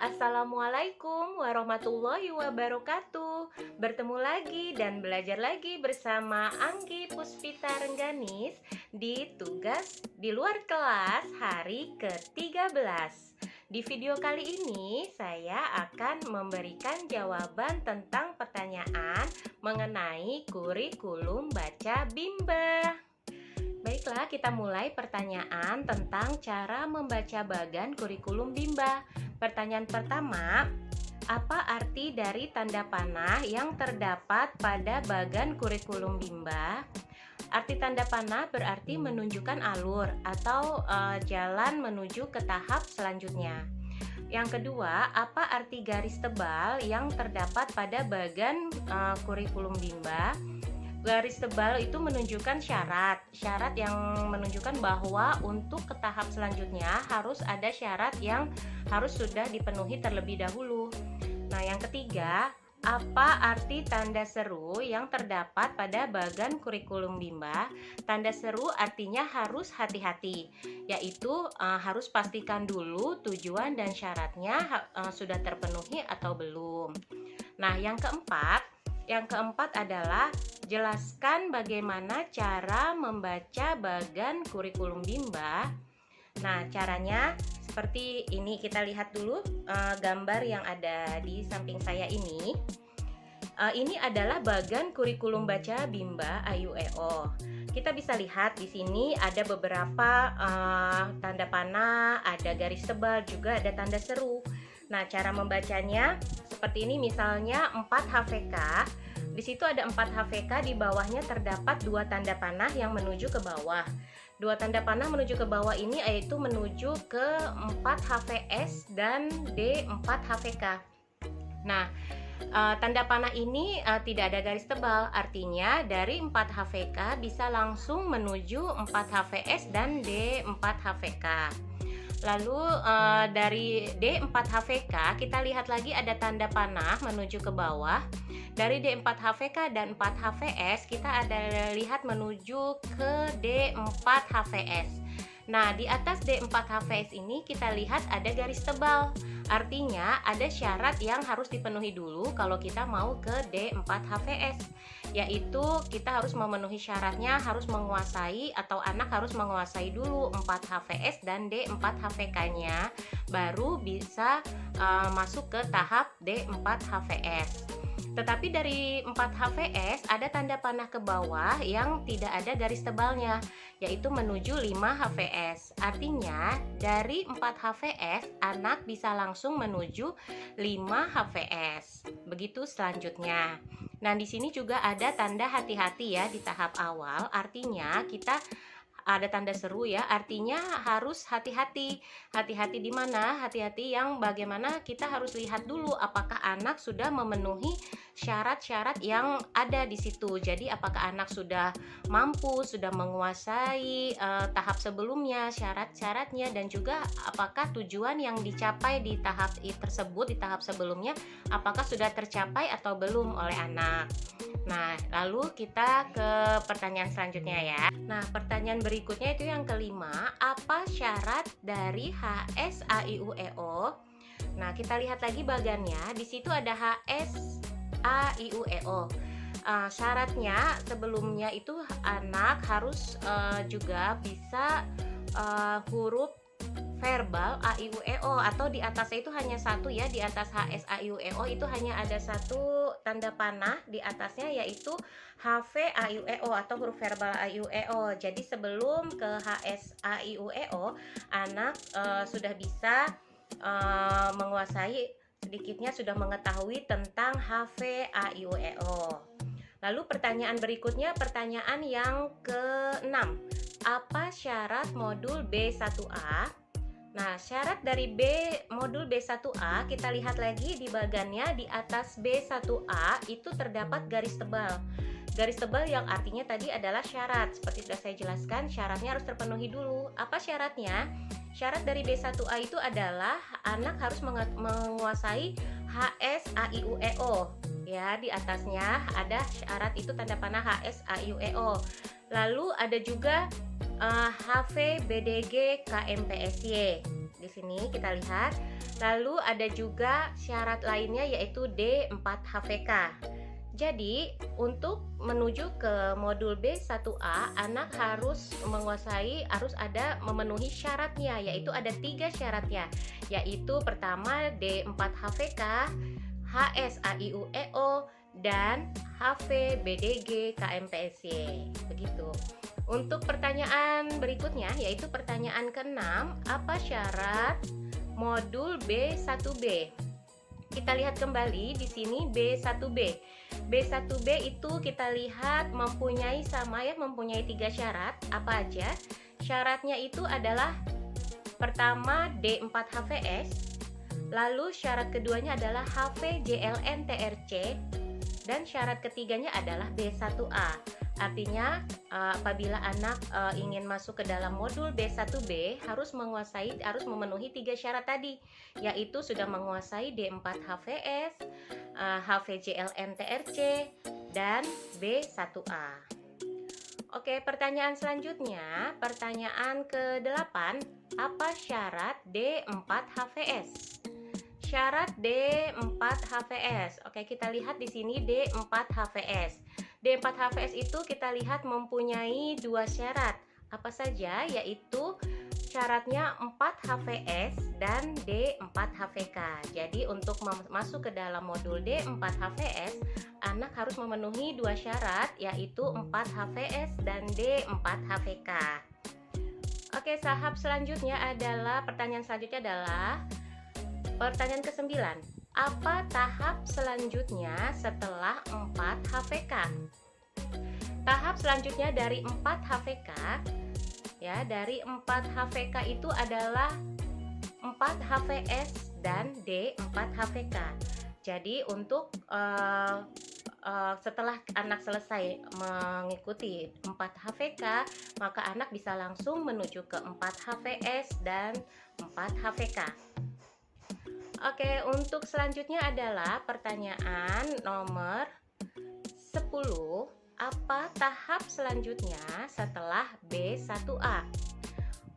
Assalamualaikum warahmatullahi wabarakatuh. Bertemu lagi dan belajar lagi bersama Anggi Puspita Rengganis di tugas di luar kelas hari ke-13. Di video kali ini saya akan memberikan jawaban tentang pertanyaan mengenai kurikulum baca Bimba. Baiklah, kita mulai pertanyaan tentang cara membaca bagan kurikulum Bimba. Pertanyaan pertama, apa arti dari tanda panah yang terdapat pada bagan kurikulum Bimba? Arti tanda panah berarti menunjukkan alur atau jalan menuju ke tahap selanjutnya. Yang kedua, apa arti garis tebal yang terdapat pada bagan kurikulum Bimba? Garis tebal itu menunjukkan syarat yang menunjukkan bahwa untuk ke tahap selanjutnya harus ada syarat yang harus sudah dipenuhi terlebih dahulu. Nah, yang ketiga, apa arti tanda seru yang terdapat pada bagan kurikulum Bimba? Tanda seru artinya harus hati-hati, yaitu harus pastikan dulu tujuan dan syaratnya sudah terpenuhi atau belum. Nah, yang keempat adalah jelaskan bagaimana cara membaca bagan kurikulum Bimba. Nah, caranya seperti ini. Kita lihat dulu gambar yang ada di samping saya ini. Ini adalah bagan kurikulum baca Bimba AYUEO. Kita bisa lihat di sini ada beberapa tanda panah, ada garis tebal, juga ada tanda seru. Nah, cara membacanya seperti ini, misalnya 4 HVK. Di situ ada 4 HVK, di bawahnya terdapat 2 tanda panah yang menuju ke bawah. 2 tanda panah menuju ke bawah ini yaitu menuju ke 4 HVS dan D4 HVK. Nah, tanda panah ini tidak ada garis tebal, artinya dari 4 HVK bisa langsung menuju 4 HVS dan D4 HVK. Lalu dari D4 HVK kita lihat lagi ada tanda panah menuju ke bawah. Dari D4 HVK dan 4 HVS kita ada lihat menuju ke D4 HVS. Nah, di atas D4 HVS ini kita lihat ada garis tebal. Artinya ada syarat yang harus dipenuhi dulu kalau kita mau ke D4 HVS, yaitu kita harus memenuhi syaratnya, harus menguasai atau anak harus menguasai dulu 4 HVS dan D4 HVK-nya, baru bisa masuk ke tahap D4 HVS. Tetapi dari 4 HVS ada tanda panah ke bawah yang tidak ada garis tebalnya, yaitu menuju 5 HVS. Artinya dari 4 HVS anak bisa langsung menuju 5 HVS. Begitu selanjutnya. Nah, di sini juga ada tanda hati-hati ya di tahap awal. Artinya kita ada tanda seru ya, artinya harus hati-hati. Hati-hati di mana? Hati-hati yang bagaimana kita harus lihat dulu apakah anak sudah memenuhi syarat-syarat yang ada di situ. Jadi apakah anak sudah mampu, sudah menguasai tahap sebelumnya, syarat-syaratnya, dan juga apakah tujuan yang dicapai di tahap tersebut, di tahap sebelumnya, apakah sudah tercapai atau belum oleh anak. Nah, lalu kita ke pertanyaan selanjutnya ya. Nah, pertanyaan berikutnya itu yang kelima, apa syarat dari HSAIUEO? Nah, kita lihat lagi bagannya. Di situ ada HSAIUEO. Syaratnya sebelumnya itu anak harus juga bisa huruf verbal AIUEO, atau di atasnya itu hanya satu ya, di atas HSAIUEO itu hanya ada satu tanda panah di atasnya, yaitu HVAIUEO atau huruf verbal AIUEO. Jadi sebelum ke HSAIUEO anak sudah bisa menguasai, sedikitnya sudah mengetahui tentang HVAIUEO. Lalu pertanyaan berikutnya, pertanyaan yang ke-6, apa syarat modul B1A? Nah, syarat dari modul B1A, kita lihat lagi di bagannya, di atas B1A itu terdapat garis tebal. Garis tebal yang artinya tadi adalah syarat. Seperti sudah saya jelaskan, syaratnya harus terpenuhi dulu. Apa syaratnya? Syarat dari B1A itu adalah anak harus menguasai HSAIUEO. Ya, di atasnya ada syarat itu tanda panah HSAIUEO. Lalu ada juga HV, BDG, KMPSY. Di sini kita lihat. Lalu ada juga syarat lainnya yaitu D4HVK. Jadi, untuk menuju ke modul B1A, anak harus memenuhi syaratnya, yaitu ada 3 syaratnya, yaitu pertama D4HVK, HSAIUEO, dan HV, BDG, KMPSY. Begitu. Untuk pertanyaan berikutnya, yaitu pertanyaan ke-6, apa syarat modul B1B? Kita lihat kembali di sini B1B. B1B itu kita lihat mempunyai 3 syarat. Apa aja? Syaratnya itu adalah pertama D4HVS, lalu syarat keduanya adalah HVJLN-TRC, dan syarat ketiganya adalah B1A. Artinya apabila anak ingin masuk ke dalam modul B1B harus memenuhi 3 syarat tadi, yaitu sudah menguasai D4HVS, HVJLN-TRC, dan B1A. Oke, pertanyaan selanjutnya, pertanyaan ke-8, apa syarat D4HVS? Syarat D4HVS. Oke, kita lihat di sini D4HVS. D4HVS itu kita lihat mempunyai 2 syarat. Apa saja? Yaitu syaratnya 4HVS dan D4HVK. Jadi untuk masuk ke dalam modul D4HVS, anak harus memenuhi 2 syarat, yaitu 4HVS dan D4HVK. Oke, pertanyaan selanjutnya adalah pertanyaan ke-9. Apa tahap selanjutnya setelah 4HVK? Tahap selanjutnya dari 4HVK, ya, dari 4HVK itu adalah 4HVS dan D4HVK. Jadi untuk setelah anak selesai mengikuti 4HVK, maka anak bisa langsung menuju ke 4HVS dan 4HVK. Oke, untuk selanjutnya adalah pertanyaan nomor 10. Apa tahap selanjutnya setelah B1A?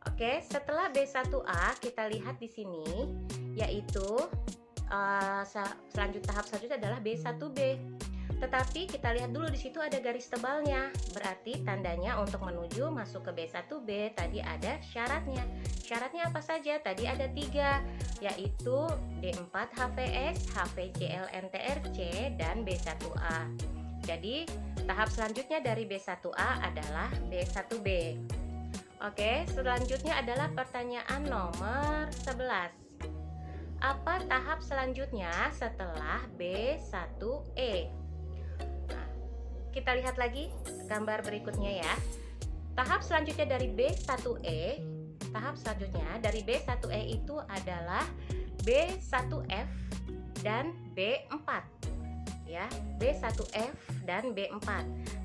Oke, setelah B1A kita lihat di sini, yaitu tahap selanjutnya adalah B1B. Tetapi kita lihat dulu di situ ada garis tebalnya. Berarti tandanya untuk masuk ke B1B tadi ada syaratnya. Syaratnya apa saja? Tadi ada 3, yaitu D4HVS, HVJLN-TRC, dan B1A. Jadi tahap selanjutnya dari B1A adalah B1B. Oke, selanjutnya adalah pertanyaan nomor 11. Apa tahap selanjutnya setelah B1E? Kita lihat lagi gambar berikutnya ya. Tahap selanjutnya dari B1E, itu adalah B1F dan B4. Ya, B1F dan B4.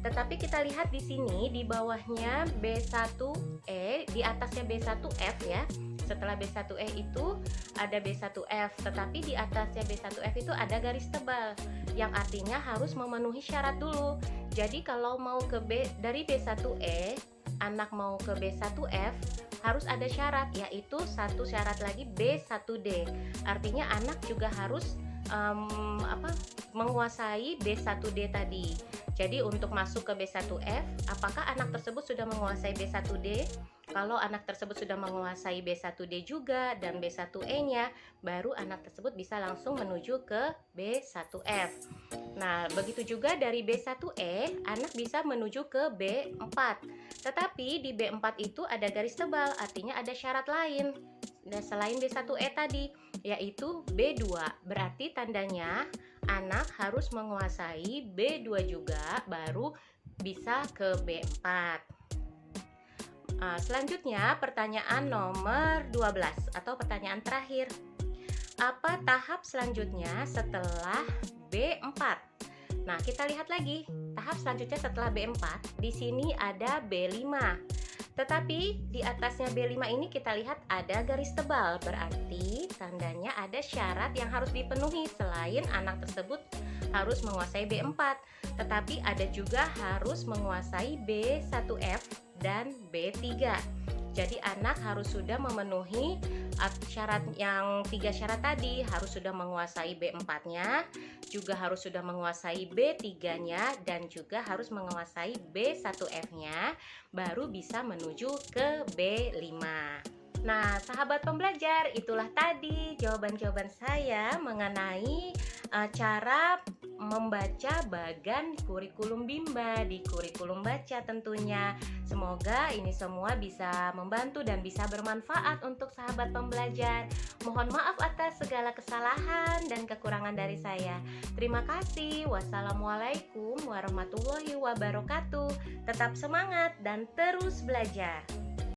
Tetapi kita lihat di sini di bawahnya B1E, di atasnya B1F ya. Setelah B1E itu ada B1F, tetapi di atasnya B1F itu ada garis tebal yang artinya harus memenuhi syarat dulu. Jadi kalau mau dari B1E, anak mau ke B1F harus ada syarat, yaitu satu syarat lagi B1D. Artinya anak juga harus menguasai B1D tadi. Jadi untuk masuk ke B1F, apakah anak tersebut sudah menguasai B1D? Kalau anak tersebut sudah menguasai B1D juga dan B1E-nya, baru anak tersebut bisa langsung menuju ke B1F. Nah, begitu juga dari B1E, anak bisa menuju ke B4. Tetapi di B4 itu ada garis tebal, artinya ada syarat lain selain B1E tadi, yaitu B2. Berarti tandanya anak harus menguasai B2 juga, baru bisa ke B4. Selanjutnya pertanyaan nomor 12 atau pertanyaan terakhir. Apa tahap selanjutnya setelah B4? Nah, kita lihat lagi. Tahap selanjutnya setelah B4, di sini ada B5. Tetapi di atasnya B5 ini kita lihat ada garis tebal. Berarti tandanya ada syarat yang harus dipenuhi selain anak tersebut harus menguasai B4. Tetapi ada juga harus menguasai B1F dan B3. Jadi anak harus sudah memenuhi syarat yang 3 syarat tadi, harus sudah menguasai B4-nya, juga harus sudah menguasai B3-nya, dan juga harus menguasai B1F-nya, baru bisa menuju ke B5. Nah, sahabat pembelajar, itulah tadi jawaban-jawaban saya mengenai cara membaca bagan kurikulum Bimba di kurikulum baca tentunya. Semoga ini semua bisa membantu dan bisa bermanfaat untuk sahabat pembelajar. Mohon maaf atas segala kesalahan dan kekurangan dari saya. Terima kasih. Wassalamualaikum warahmatullahi wabarakatuh. Tetap semangat dan terus belajar.